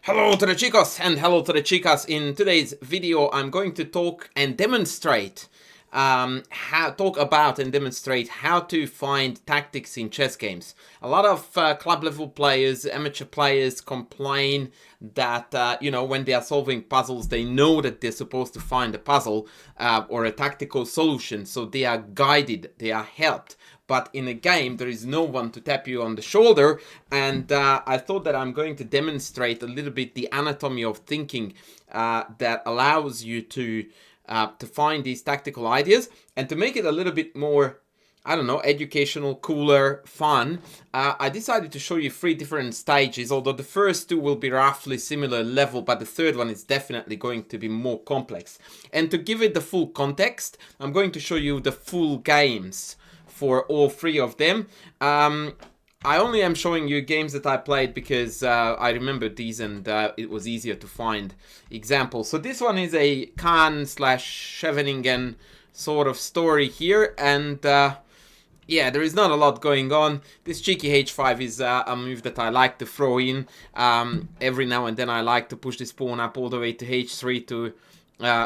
Hello to the chicos and hello to the chicas. In today's video, I'm going to talk and demonstrate, talk about and demonstrate how to find tactics in chess games. A lot of club level players, amateur players complain that, when they are solving puzzles, they know that they're supposed to find a puzzle or a tactical solution. So they are guided, they are helped. But in a game, there is no one to tap you on the shoulder, and I thought that I'm going to demonstrate a little bit the anatomy of thinking that allows you to find these tactical ideas, and to make it a little bit more, I don't know, educational, cooler, fun. I decided to show you 3 different stages, although the first 2 will be roughly similar level, but the third one is definitely going to be more complex. And to give it the full context, I'm going to show you the full games for all 3 of them. I only am showing you games that I played because I remembered these and it was easier to find examples. So this one is a Khan/Scheveningen sort of story here, and yeah, there is not a lot going on. This cheeky h5 is a move that I like to throw in. Every now and then I like to push this pawn up all the way to h3 to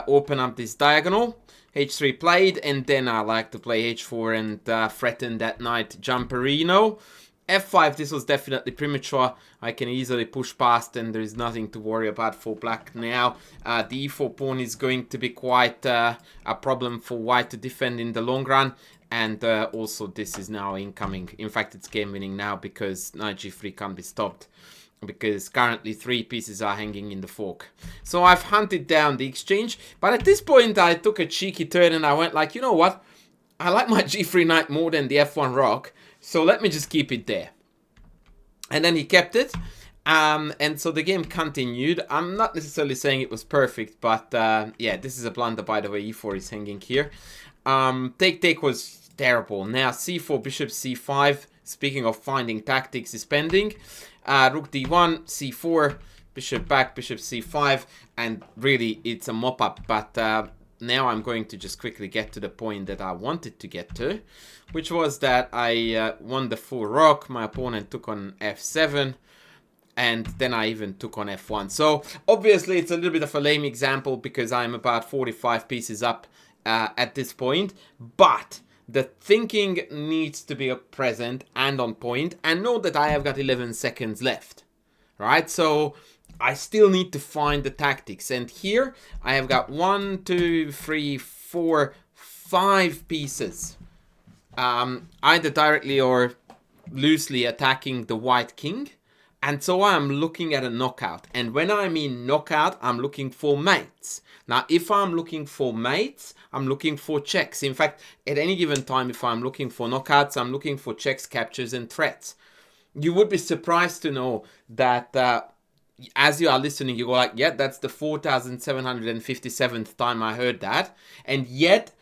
open up this diagonal. h3 played, and then I like to play h4 and threaten that knight jumperino. f5, this was definitely premature. I can easily push past and there is nothing to worry about for black now. The e4 pawn is going to be quite a problem for white to defend in the long run. And also this is now incoming. In fact, it's game winning now because knight g3 can't be stopped, because currently 3 pieces are hanging in the fork. So I've hunted down the exchange, but at this point I took a cheeky turn and I went like, you know what? I like my g3 knight more than the f1 rock, so let me just keep it there. And then he kept it, and so the game continued. I'm not necessarily saying it was perfect, but yeah, this is a blunder, by the way. e4 is hanging here. Take was terrible. Now c4, bishop c5. Speaking of finding tactics, is pending. Rook d1, c4, bishop back, bishop c5, and really it's a mop-up. But now I'm going to just quickly get to the point that I wanted to get to, which was that I won the full rock. My opponent took on f7, and then I even took on f1. So obviously it's a little bit of a lame example because I'm about 45 pieces up at this point, but the thinking needs to be present and on point, and know that I have got 11 seconds left, right? So I still need to find the tactics, and here I have got 1, 2, 3, 4, 5 pieces, either directly or loosely attacking the white king. And so I'm looking at a knockout. And when I mean knockout, I'm looking for mates. Now, if I'm looking for mates, I'm looking for checks. In fact, at any given time, if I'm looking for knockouts, I'm looking for checks, captures, and threats. You would be surprised to know that as you are listening, you go like, yeah, that's the 4,757th time I heard that. And yet,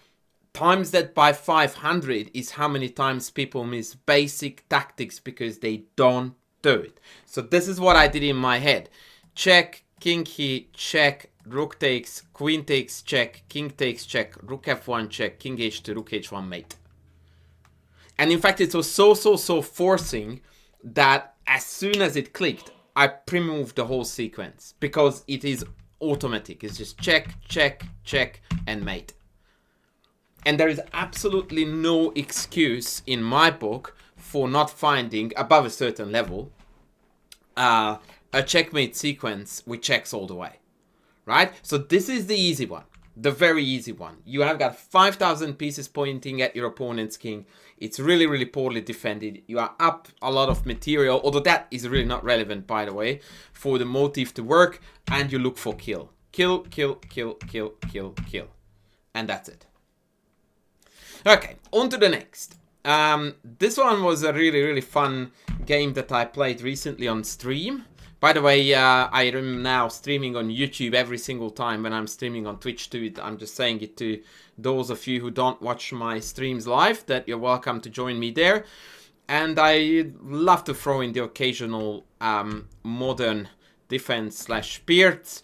times that by 500 is how many times people miss basic tactics because they don't do it. So this is what I did in my head. Check, king here, check, rook takes, queen takes, check, king takes, check, rook f1, check, king h2, rook h1, mate. And in fact, it was so forcing that as soon as it clicked, I pre-moved the whole sequence because it is automatic. It's just check, check, check, and mate. And there is absolutely no excuse in my book for not finding, above a certain level, a checkmate sequence with checks all the way, right? So this is the easy one, the very easy one. You have got 5,000 pieces pointing at your opponent's king. It's really poorly defended. You are up a lot of material, although that is really not relevant, by the way, for the motif to work, and you look for kill. Kill, kill, kill, kill, kill, kill. And that's it. Okay, on to the next. This one was a really fun game that I played recently on stream. By the way, I am now streaming on YouTube every single time when I'm streaming on Twitch too. I'm just saying it to those of you who don't watch my streams live, that you're welcome to join me there. And I love to throw in the occasional modern defense slash spirits.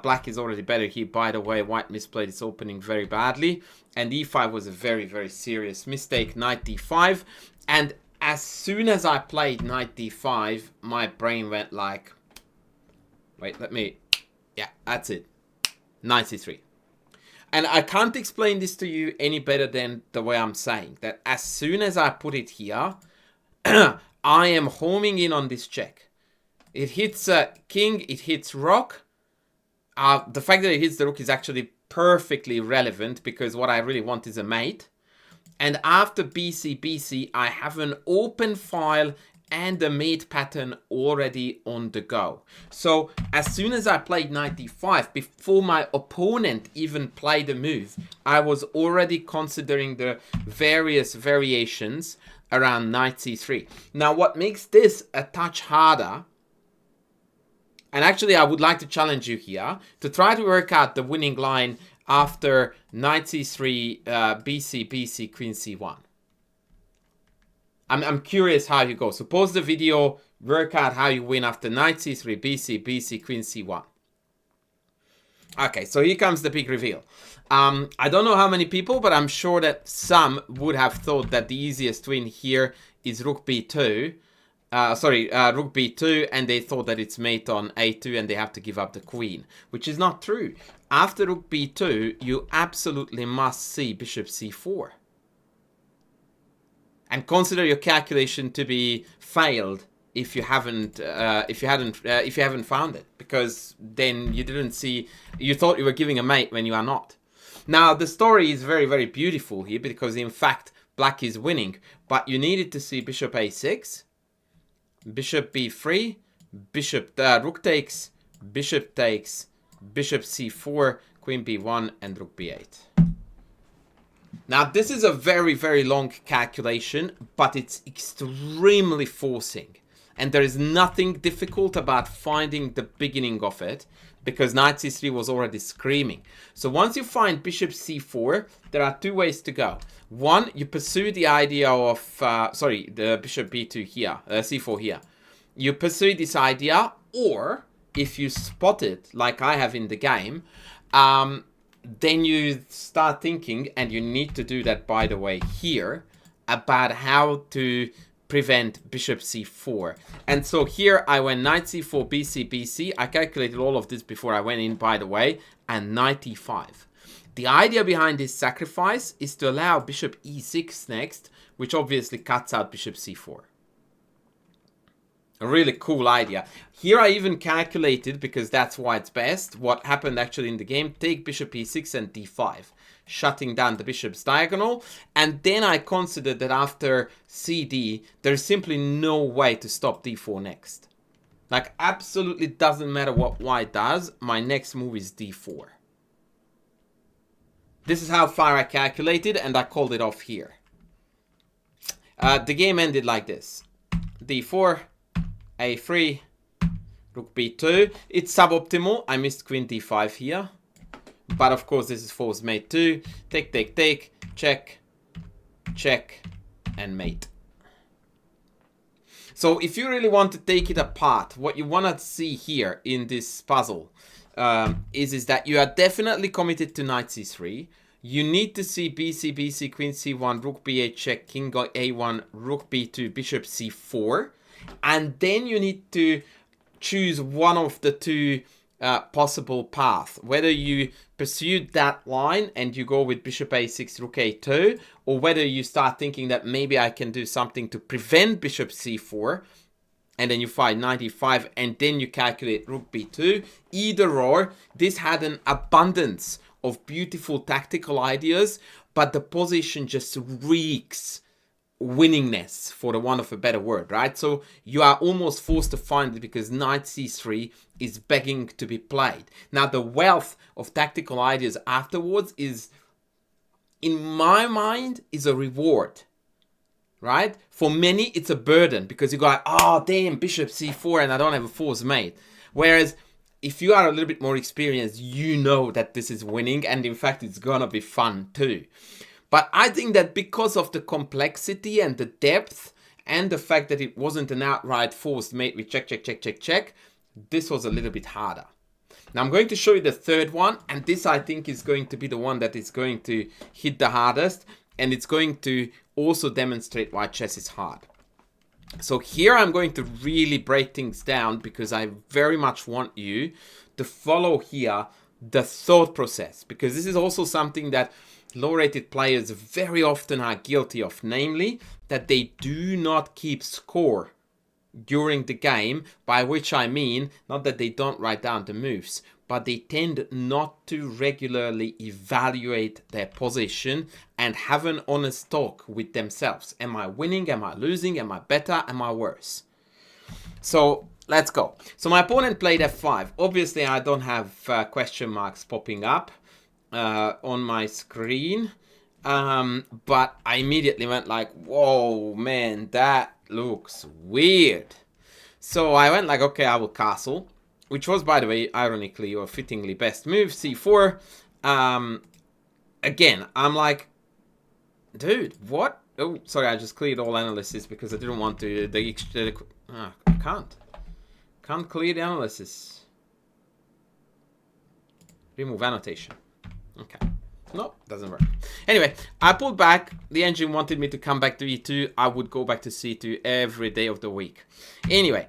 Black is already better here, by the way. White misplayed its opening very badly. And e5 was a very serious mistake. Knight d5. And as soon as I played knight d5, my brain went like, Wait, let me... Yeah, that's it. Knight c3. And I can't explain this to you any better than the way I'm saying. That as soon as I put it here, I am homing in on this check. It hits king, it hits rook. The fact that it hits the rook is actually perfectly relevant because what I really want is a mate. And after bc, bc, I have an open file and a mate pattern already on the go. So as soon as I played knight d5, before my opponent even played a move, I was already considering the various variations around knight c3. Now what makes this a touch harder, and actually I would like to challenge you here to try to work out the winning line after knight c3, bc, bc, queen c1. I'm curious how you go. So pause the video, work out how you win after knight c3, bc, bc, queen c1. Okay, so here comes the big reveal. I don't know how many people, but I'm sure that some would have thought that the easiest win here is rook b2. Rook b2, and they thought that it's mate on a2 and they have to give up the queen, which is not true. After rook b2, you absolutely must see bishop c4. And consider your calculation to be failed if you haven't found it, because then you didn't see, you thought you were giving a mate when you are not. Now the story is very, very beautiful here because in fact black is winning, but you needed to see bishop a6, bishop b3, rook takes, bishop takes, bishop c4, queen b1, and rook b8. Now, this is a very, very long calculation, but it's extremely forcing. And there is nothing difficult about finding the beginning of it, because knight c3 was already screaming. So once you find bishop c4, there are two ways to go. One, you pursue the idea of, the bishop b2 here, c4 here. You pursue this idea, or if you spot it, like I have in the game, then you start thinking, and you need to do that, by the way, here, about how to prevent bishop c4. And so here I went knight c4, bc, bc. I calculated all of this before I went in, by the way, and knight e5. The idea behind this sacrifice is to allow bishop e6 next, which obviously cuts out bishop c4. A really cool idea. Here I even calculated, because that's why it's best, what happened actually in the game. Take bishop e6 and d5, shutting down the bishop's diagonal. And then I considered that after cd, there's simply no way to stop d4 next. Like, absolutely doesn't matter what white does. My next move is d4. This is how far I calculated, and I called it off here. The game ended like this. d4, a3, rook b2. It's suboptimal. I missed queen d5 here. But of course this is forced mate 2. Take, take, take. Check. Check. And mate. So if you really want to take it apart, what you want to see here in this puzzle is that you are definitely committed to knight c3. You need to see bc, bc, queen c1, rook b8 check, king a1, rook b2, bishop c4. And then you need to choose one of the two possible paths. Whether you pursue that line and you go with bishop a6, rook a2, or whether you start thinking that maybe I can do something to prevent bishop c4, and then you find knight e5, and then you calculate rook b2. Either or, this had an abundance of beautiful tactical ideas, but the position just reeks winningness, for the want of a better word, right? So you are almost forced to find it because knight c3 is begging to be played. Now the wealth of tactical ideas afterwards is, in my mind, is a reward, right? For many it's a burden because you go like, oh damn, bishop c4 and I don't have a forced mate. Whereas if you are a little bit more experienced, you know that this is winning, and in fact it's gonna be fun too. But I think that because of the complexity and the depth and the fact that it wasn't an outright forced mate with check, check, check, check, check, this was a little bit harder. Now I'm going to show you the third one, and this I think is going to be the one that is going to hit the hardest, and it's going to also demonstrate why chess is hard. So here I'm going to really break things down because I very much want you to follow here the thought process, because this is also something that low-rated players very often are guilty of, namely that they do not keep score during the game, by which I mean not that they don't write down the moves, but they tend not to regularly evaluate their position and have an honest talk with themselves. Am I winning? Am I losing? Am I better? Am I worse? So let's go. So my opponent played f5. Obviously, I don't have question marks popping up on my screen. But I immediately went like, whoa, man, that looks weird. So I went like, okay, I will castle, which was, by the way, ironically or fittingly best move, c4. Again, I'm like, dude, what? Oh, sorry, I just cleared all analysis because I didn't want to, I can't clear the analysis. Remove annotation. Okay. No, doesn't work. Anyway, I pulled back. The engine wanted me to come back to e2. I would go back to c2 every day of the week. Anyway,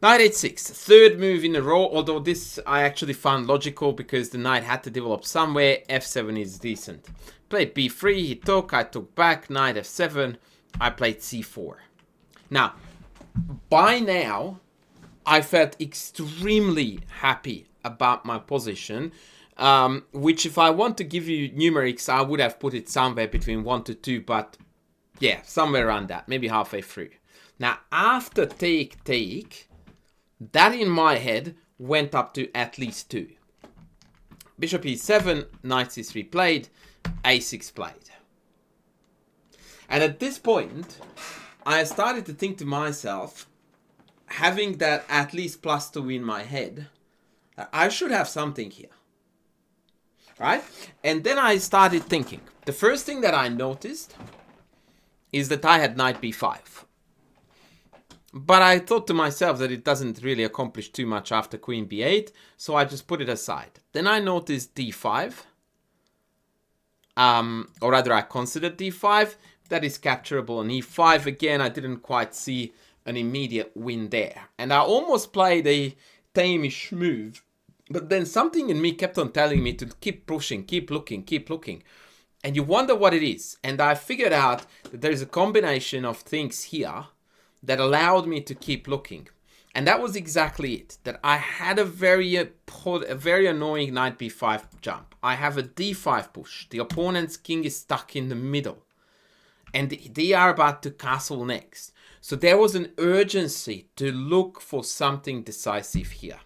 knight h6, third move in a row, although this I actually found logical because the knight had to develop somewhere. f7 is decent. Played b3, he took, I took back, knight f7, I played c4. Now, by now, I felt extremely happy about my position, which if I want to give you numerics, I would have put it somewhere between 1 to 2, but yeah, somewhere around that, maybe halfway through. Now, after take, that in my head went up to at least 2. Bishop e7, knight c3 played, a6 played. And at this point, I started to think to myself, having that at least +2 in my head, I should have something here. Right? And then I started thinking. The first thing that I noticed is that I had knight b5. But I thought to myself that it doesn't really accomplish too much after queen b8, so I just put it aside. Then I noticed d5. Or rather, I considered d5. That is capturable on e5. Again, I didn't quite see an immediate win there. And I almost played a tame-ish move. But then something in me kept on telling me to keep pushing, keep looking, keep looking. And you wonder what it is. And I figured out that there's a combination of things here that allowed me to keep looking. And that was exactly it. That I had a very annoying knight b5 jump. I have a d5 push. The opponent's king is stuck in the middle. And they are about to castle next. So there was an urgency to look for something decisive here.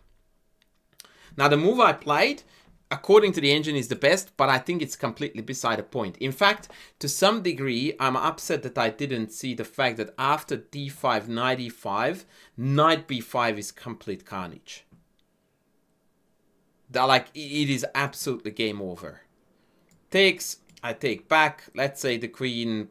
Now the move I played, according to the engine, is the best, but I think it's completely beside the point. In fact, to some degree, I'm upset that I didn't see the fact that after d5, knight e5, knight b5 is complete carnage. Like, it is absolutely game over. Takes, I take back, let's say the queen,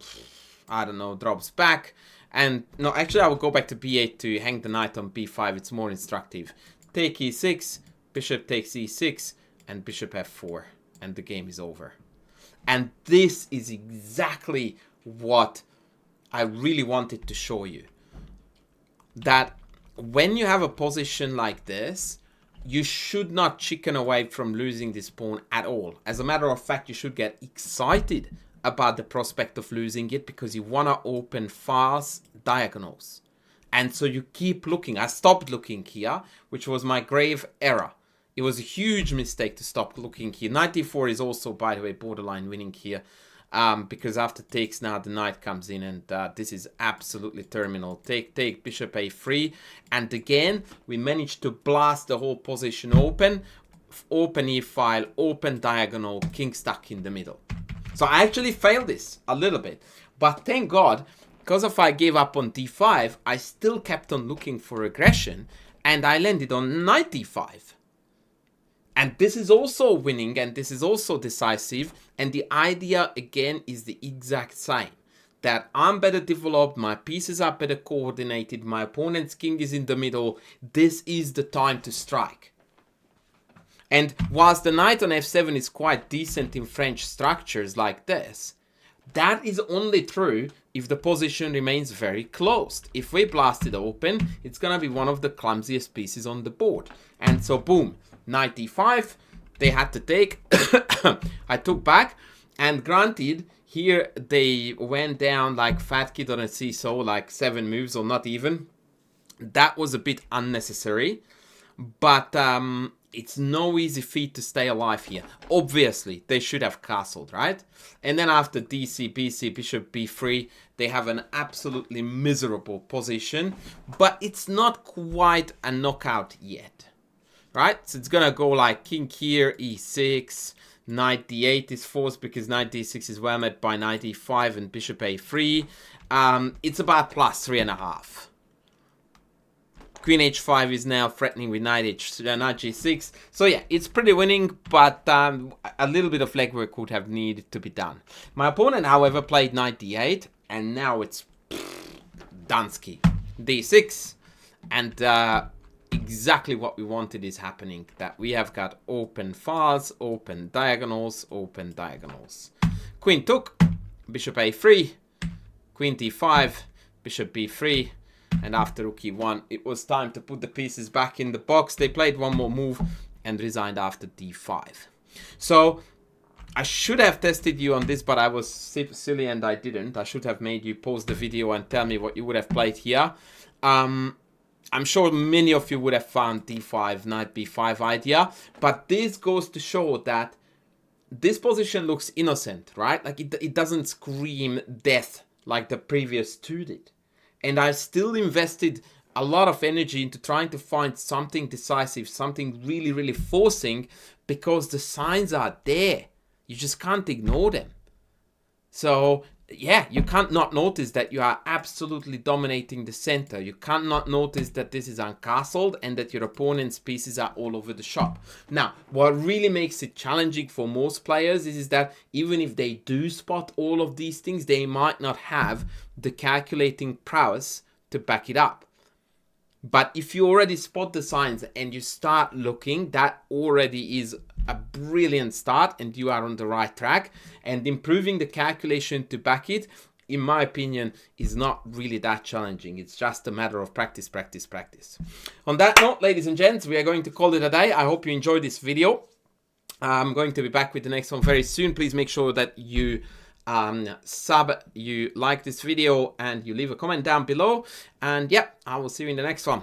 I don't know, drops back. And no, actually I will go back to b8 to hang the knight on b5, it's more instructive. Take e6. Bishop takes e6 and bishop f4 and the game is over. And this is exactly what I really wanted to show you. That when you have a position like this, you should not chicken away from losing this pawn at all. As a matter of fact, you should get excited about the prospect of losing it because you want to open fast diagonals. And so you keep looking. I stopped looking here, which was my grave error. It was a huge mistake to stop looking here. Knight d4 is also, by the way, borderline winning here. Because after takes now, the knight comes in and this is absolutely terminal. Take, bishop a3. And again, we managed to blast the whole position open. Open e-file, open diagonal, king stuck in the middle. So I actually failed this a little bit. But thank God, because if I gave up on d5, I still kept on looking for aggression. And I landed on knight d5. And this is also winning and this is also decisive. And the idea again is the exact same. That I'm better developed, my pieces are better coordinated, my opponent's king is in the middle. This is the time to strike. And whilst the knight on f7 is quite decent in French structures like this, That is only true if the position remains very closed. If we blast it open, it's gonna be one of the clumsiest pieces on the board. And so boom, knight d5, they had to take. I took back, and granted, here they went down like fat kid on a seesaw, like 7 moves or not even. That was a bit unnecessary, but it's no easy feat to stay alive here. Obviously, they should have castled, right? And then after DC, BC, bishop b3, they have an absolutely miserable position, but it's not quite a knockout yet, right? So it's gonna go like king here, e6, knight d8 is forced because knight d6 is well met by knight e5 and bishop a3. It's about plus 3.5. Queen h5 is now threatening with knight g6. So yeah, it's pretty winning, but a little bit of legwork would have needed to be done. My opponent, however, played knight d8, and now it's Dunsky. d6, and exactly what we wanted is happening. That we have got open files, open diagonals, open diagonals. Queen took, bishop a3, queen d5, bishop b3. And after rook e1, it was time to put the pieces back in the box. They played one more move and resigned after d5. So I should have tested you on this, but I was silly and I didn't. I should have made you pause the video and tell me what you would have played here. I'm sure many of you would have found d5, knight b5 idea. But this goes to show that this position looks innocent, right? Like it doesn't scream death like the previous two did. And I still invested a lot of energy into trying to find something decisive, something really, really forcing, because the signs are there. You just can't ignore them. So, yeah, you can't not notice that you are absolutely dominating the center. You can't not notice that this is uncastled and that your opponent's pieces are all over the shop. Now, what really makes it challenging for most players is that even if they do spot all of these things, they might not have the calculating prowess to back it up. But if you already spot the signs and you start looking, that already is a brilliant start and you are on the right track. And improving the calculation to back it, in my opinion, is not really that challenging. It's just a matter of practice, practice, practice. On that note, ladies and gents, we are going to call it a day. I hope you enjoyed this video. I'm going to be back with the next one very soon. Please make sure that you you like this video and you leave a comment down below. And yeah, I will see you in the next one.